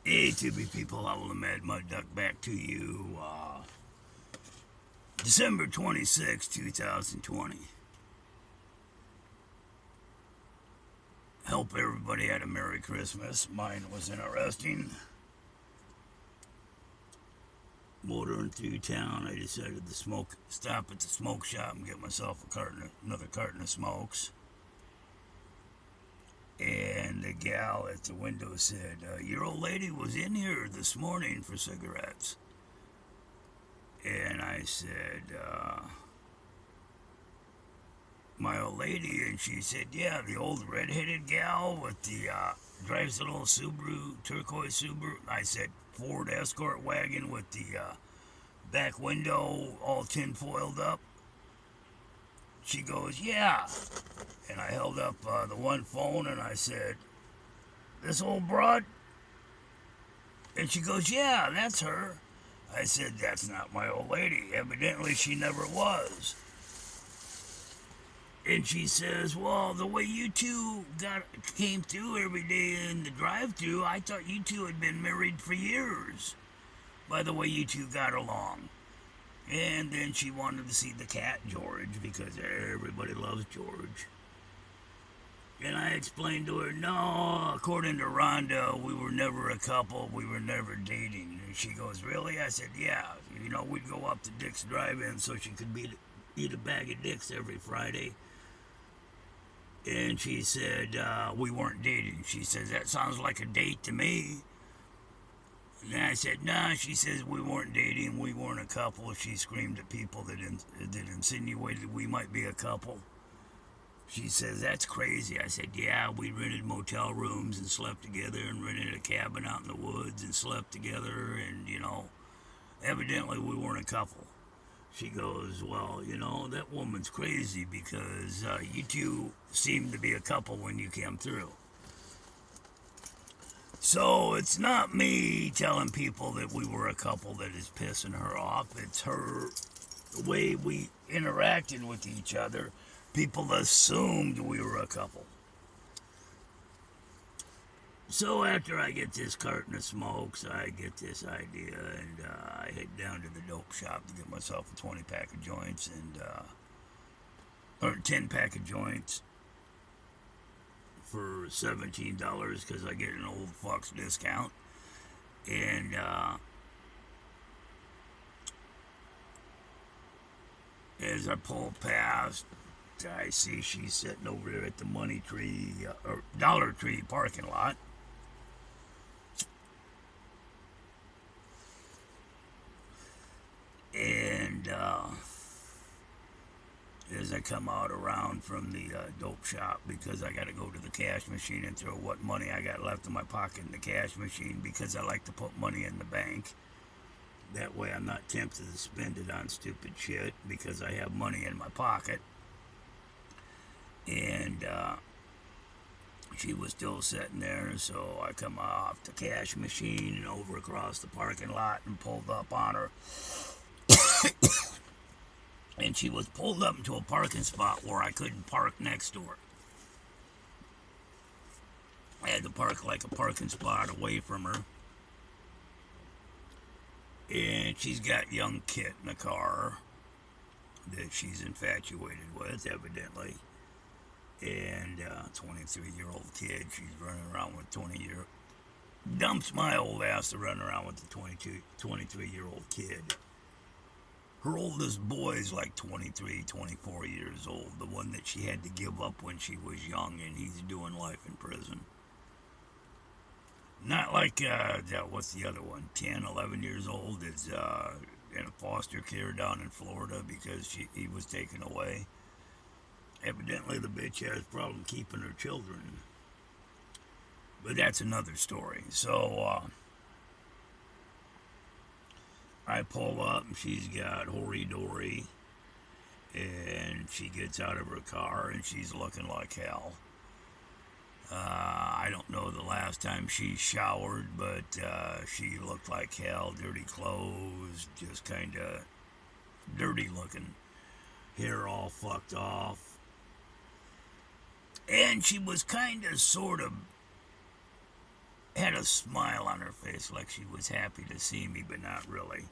Hey, Tubi people, I will the Mad Mud Duck back to you. December 26, 2020. Hope everybody had a Merry Christmas. Mine was interesting. Motoring through town, I decided to stop at the smoke shop and get myself another carton of smokes. And the gal at the window said, your old lady was in here this morning for cigarettes. And I said, my old lady, and she said, yeah, the old red-headed gal with the, drives a little Subaru, turquoise Subaru. I said, Ford Escort wagon with the, back window all tinfoiled up. She goes, yeah. And I held up, the one phone and I said, this old broad? And she goes, yeah, that's her. I said, that's not my old lady. Evidently, she never was. And she says, well, the way you two came through every day in the drive-thru, I thought you two had been married for years. By the way you two got along. And then she wanted to see the cat, George, because everybody loves George. And I explained to her, no, according to Rhonda, we were never a couple, we were never dating. And she goes, really? I said, yeah. You know, we'd go up to Dick's Drive-In so she could eat a bag of dicks every Friday. And she said, we weren't dating. She says, that sounds like a date to me. And I said, nah. She says, we weren't dating. We weren't a couple. She screamed at people that insinuated we might be a couple. She says, that's crazy. I said, yeah, we rented motel rooms and slept together and rented a cabin out in the woods and slept together. And, you know, evidently we weren't a couple. She goes, well, you know, that woman's crazy because you two seemed to be a couple when you came through. So it's not me telling people that we were a couple that is pissing her off. It's her, the way we interacted with each other. People assumed we were a couple. So after I get this carton of smokes, I get this idea, and I head down to the dope shop to get myself a 20-pack of joints, or 10-pack of joints for $17 because I get an old fuck's discount. And as I pull past, I see she's sitting over there at the Money Tree, or Dollar Tree parking lot. And as I come out around from the dope shop, because I got to go to the cash machine and throw what money I got left in my pocket in the cash machine, because I like to put money in the bank. That way I'm not tempted to spend it on stupid shit, because I have money in my pocket. And she was still sitting there, so I come off the cash machine and over across the parking lot and pulled up on her. And she was pulled up into a parking spot where I couldn't park next to her. I had to park like a parking spot away from her. And she's got young Kit in the car that she's infatuated with, evidently. And 23-year-old kid, she's running around with 20-year... Dumps my old ass to run around with the 23-year-old kid. Her oldest boy is like 23, 24 years old. The one that she had to give up when she was young, and he's doing life in prison. Not like, what's the other one? 10, 11 years old is in a foster care down in Florida because he was taken away. Evidently, the bitch has a problem keeping her children. But that's another story. So, I pull up and she's got Hori Dory, and she gets out of her car and she's looking like hell. I don't know the last time she showered, but she looked like hell. Dirty clothes, just kind of dirty looking. Hair all fucked off. And she was kind of sort of had a smile on her face like she was happy to see me, but not really.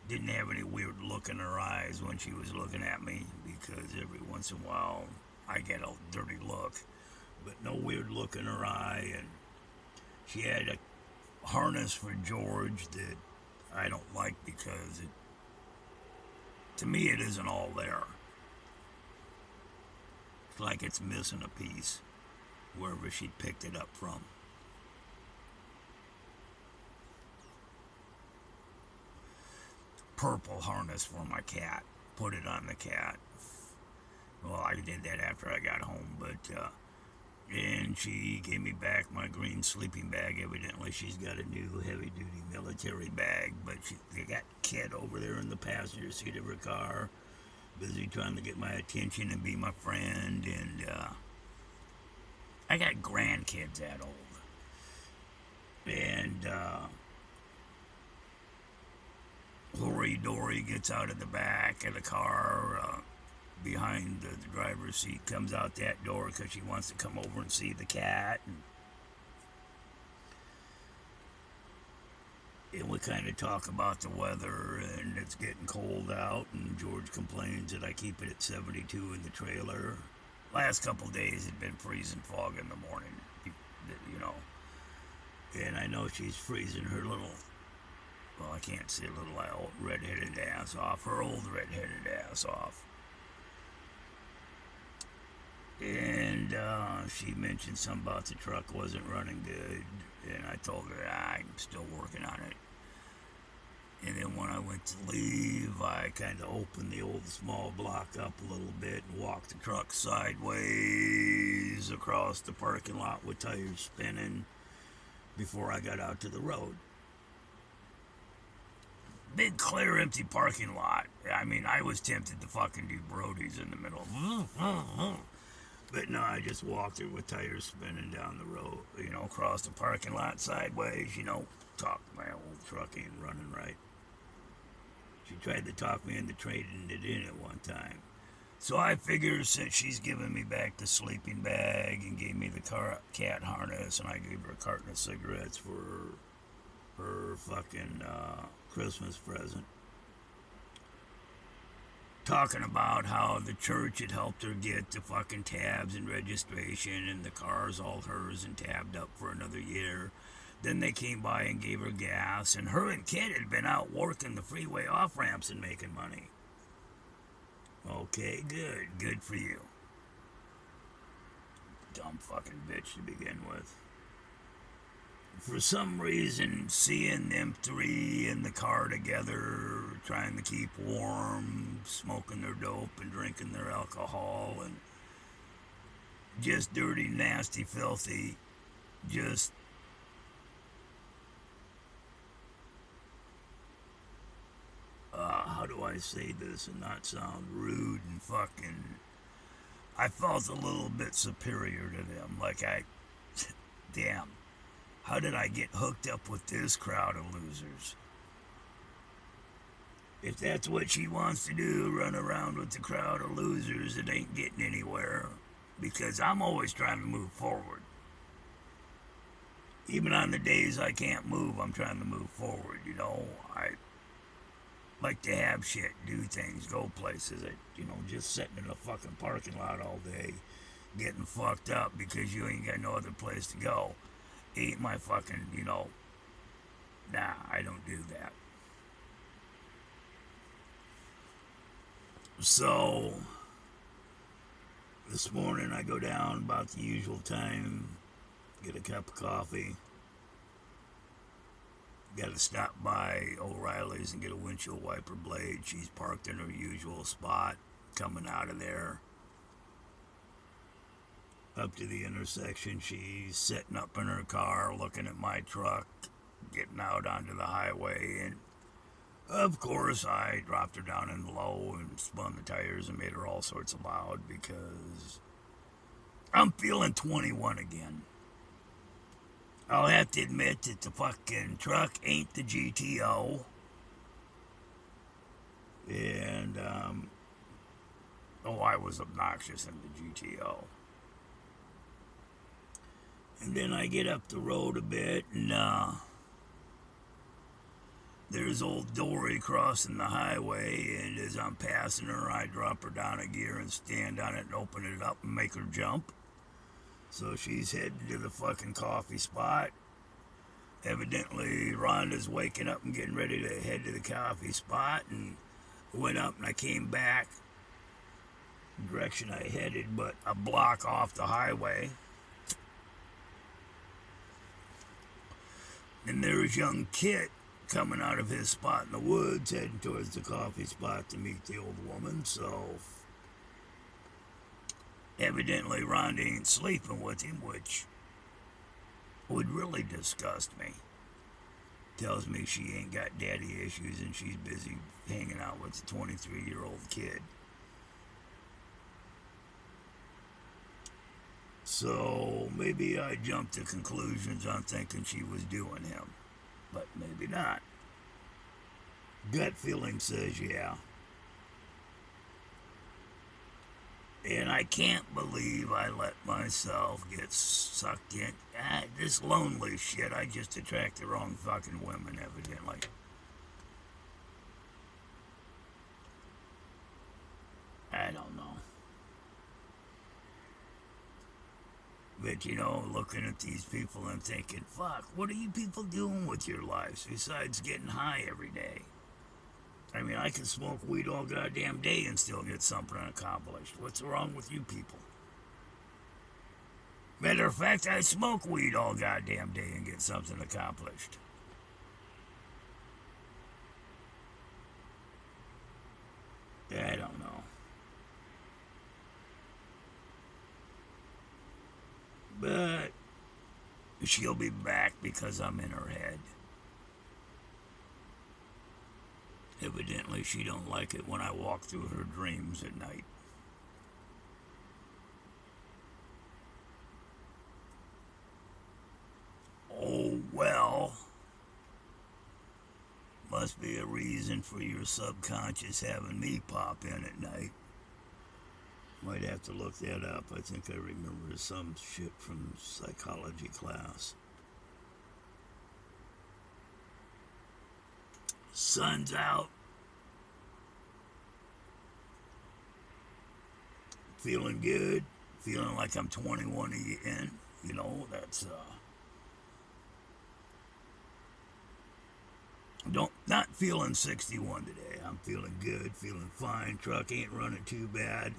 Didn't have any weird look in her eyes when she was looking at me, because every once in a while I get a dirty look, but no weird look in her eye. And she had a harness for George that I don't like because to me it isn't all there. It's like it's missing a piece wherever she picked it up from. Purple harness for my cat. Put it on the cat. Well, I did that after I got home, but and she gave me back my green sleeping bag. Evidently, she's got a new heavy-duty military bag, but they got Kid over there in the passenger seat of her car, busy trying to get my attention and be my friend. And I got grandkids that old, and Lori Dory gets out of the back of the car. Behind the driver's seat, comes out that door because she wants to come over and see the cat. And we kind of talk about the weather, and it's getting cold out, and George complains that I keep it at 72 in the trailer. Last couple of days had been freezing fog in the morning, you know. And I know she's freezing her little, well, I can't say little red-headed ass off, her old red-headed ass off. And she mentioned something about the truck wasn't running good, and I told her I'm still working on it. And then when I went to leave, I kind of opened the old small block up a little bit and walked the truck sideways across the parking lot with tires spinning before I got out to the road. Big, clear, empty parking lot. I mean, I was tempted to fucking do Brody's in the middle. But no, I just walked it with tires spinning down the road, across the parking lot sideways, talk my old truck ain't running right. She tried to talk me into trading it in at one time. So I figure since she's given me back the sleeping bag and gave me the cat harness, and I gave her a carton of cigarettes for her fucking Christmas present, talking about how the church had helped her get the fucking tabs and registration, and the car's all hers and tabbed up for another year. Then they came by and gave her gas, and her and Kid had been out working the freeway off-ramps and making money. Okay, good for you. Dumb fucking bitch to begin with. For some reason, seeing them three in the car together, trying to keep warm, smoking their dope and drinking their alcohol, and just dirty, nasty, filthy, just how do I say this and not sound rude and fucking... I felt a little bit superior to them, like damn. How did I get hooked up with this crowd of losers? If that's what she wants to do, run around with the crowd of losers, it ain't getting anywhere. Because I'm always trying to move forward. Even on the days I can't move, I'm trying to move forward, I like to have shit, do things, go places. Just sitting in a fucking parking lot all day, getting fucked up because you ain't got no other place to go. Ain't my fucking, nah, I don't do that. So, this morning I go down about the usual time, get a cup of coffee. Got to stop by O'Reilly's and get a windshield wiper blade. She's parked in her usual spot, coming out of there. Up to the intersection, she's sitting up in her car, looking at my truck, getting out onto the highway, and of course I dropped her down in low and spun the tires and made her all sorts of loud because I'm feeling 21 again. I'll have to admit that the fucking truck ain't the GTO. And, I was obnoxious in the GTO. And then I get up the road a bit, and there's old Dory crossing the highway, and as I'm passing her, I drop her down a gear and stand on it and open it up and make her jump. So she's heading to the fucking coffee spot. Evidently, Rhonda's waking up and getting ready to head to the coffee spot, and I went up and I came back the direction I headed, but a block off the highway. And there's young Kit coming out of his spot in the woods, heading towards the coffee spot to meet the old woman. So evidently Rhonda ain't sleeping with him, which would really disgust me. Tells me she ain't got daddy issues and she's busy hanging out with a 23-year-old kid. So maybe I jumped to conclusions on thinking she was doing him. But maybe not. Gut feeling says yeah. And I can't believe I let myself get sucked in. This lonely shit, I just attract the wrong fucking women, evidently. I don't know. But, you know, looking at these people and thinking, fuck, what are you people doing with your lives besides getting high every day? I mean, I can smoke weed all goddamn day and still get something accomplished. What's wrong with you people? Matter of fact, I smoke weed all goddamn day and get something accomplished. I don't know. But she'll be back because I'm in her head. Evidently, she don't like it when I walk through her dreams at night. Oh, well. Must be a reason for your subconscious having me pop in at night. Might have to look that up. I think I remember some shit from psychology class. Sun's out. Feeling good. Feeling like I'm 21 again. You know, that's not feeling 61 today. I'm feeling good, feeling fine. Truck ain't running too bad.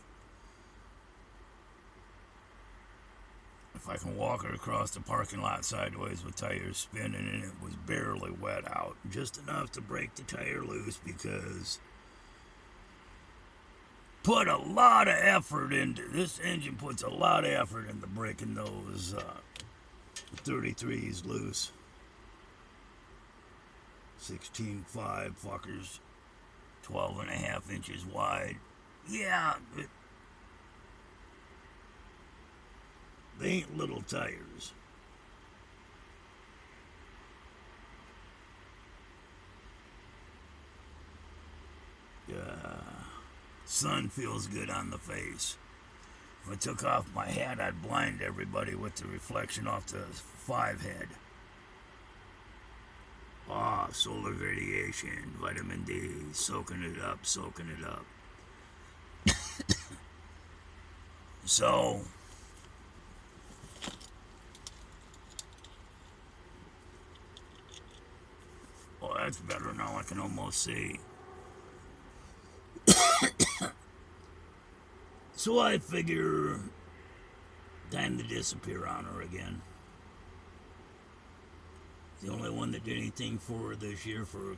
If I can walk it across the parking lot sideways with tires spinning, and it was barely wet out, just enough to break the tire loose because put a lot of effort into this engine. Puts a lot of effort into breaking those 33s loose. 16.5 fuckers, 12.5 inches wide. Yeah, they ain't little tires. Sun feels good on the face. If I took off my hat, I'd blind everybody with the reflection off the 5 head. Solar radiation, vitamin D, soaking it up. So, well, that's better now. I can almost see. So I figure time to disappear on her again. The only one that did anything for her this year for her